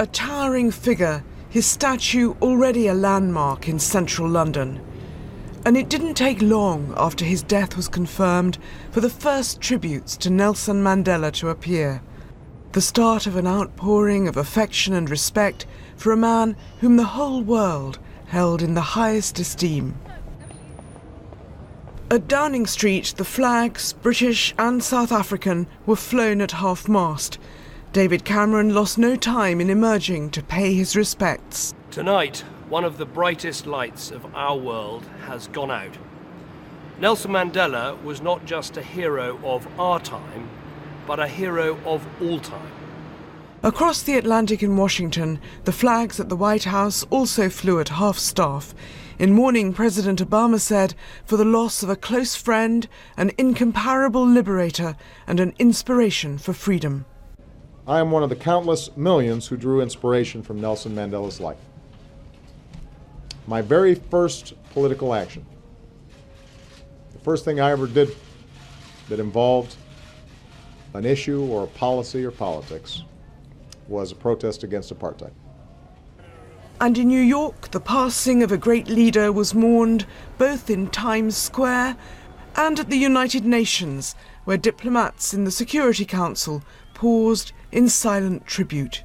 A towering figure, his statue already a landmark in central London. And it didn't take long after his death was confirmed for the first tributes to Nelson Mandela to appear. The start of an outpouring of affection and respect for a man whom the whole world held in the highest esteem. At Downing Street, the flags, British and South African, were flown at half-mast. David Cameron lost no time in emerging to pay his respects. Tonight, one of the brightest lights of our world has gone out. Nelson Mandela was not just a hero of our time, but a hero of all time. Across the Atlantic in Washington, the flags at the White House also flew at half-staff. In mourning, President Obama said, for the loss of a close friend, an incomparable liberator, and an inspiration for freedom. I am one of the countless millions who drew inspiration from Nelson Mandela's life. My very first political action, the first thing I ever did that involved an issue or a policy or politics, was a protest against apartheid. And in New York, the passing of a great leader was mourned both in Times Square and at the United Nations, where diplomats in the Security Council paused in silent tribute.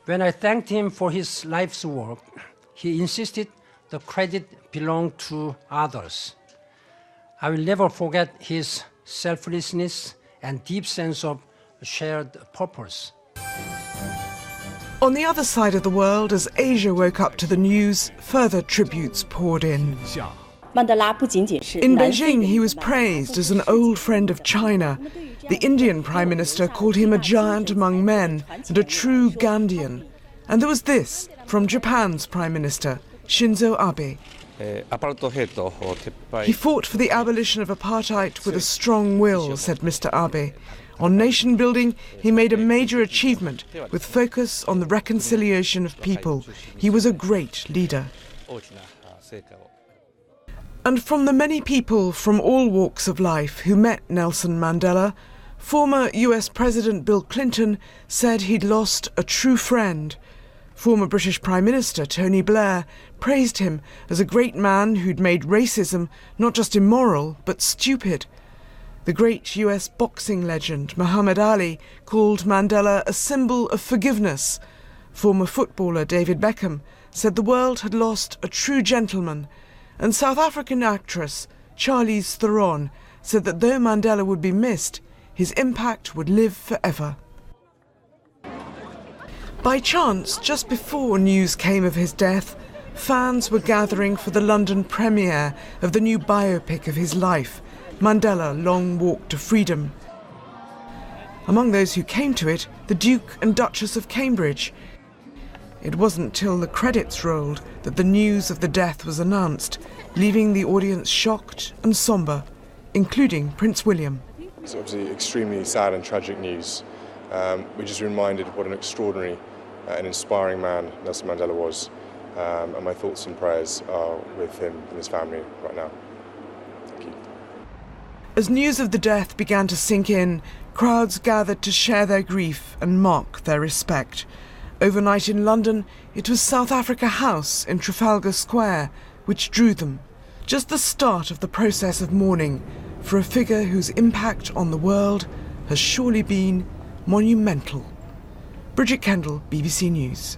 When I thanked him for his life's work, he insisted the credit belonged to others. I will never forget his selflessness and deep sense of shared purpose. On the other side of the world, as Asia woke up to the news, further tributes poured in. In Beijing, he was praised as an old friend of China. The Indian Prime Minister called him a giant among men and a true Gandhian. And there was this from Japan's Prime Minister, Shinzo Abe. He fought for the abolition of apartheid with a strong will, said Mr. Abe. On nation building, he made a major achievement with focus on the reconciliation of people. He was a great leader. And from the many people from all walks of life who met Nelson Mandela, former US President Bill Clinton said he'd lost a true friend. Former British Prime Minister Tony Blair praised him as a great man who'd made racism not just immoral, but stupid. The great US boxing legend Muhammad Ali called Mandela a symbol of forgiveness. Former footballer David Beckham said the world had lost a true gentleman. And South African actress Charlize Theron said that though Mandela would be missed, his impact would live forever. By chance, just before news came of his death, fans were gathering for the London premiere of the new biopic of his life, Mandela: Long Walk to Freedom. Among those who came to it, the Duke and Duchess of Cambridge. It wasn't till the credits rolled that the news of the death was announced, leaving the audience shocked and sombre, including Prince William. It's obviously extremely sad and tragic news. We're just reminded of what an extraordinary and inspiring man Nelson Mandela was. And my thoughts and prayers are with him and his family right now. Thank you. As news of the death began to sink in, crowds gathered to share their grief and mark their respect. Overnight in London, it was South Africa House in Trafalgar Square which drew them. Just the start of the process of mourning for a figure whose impact on the world has surely been monumental. Bridget Kendall, BBC News.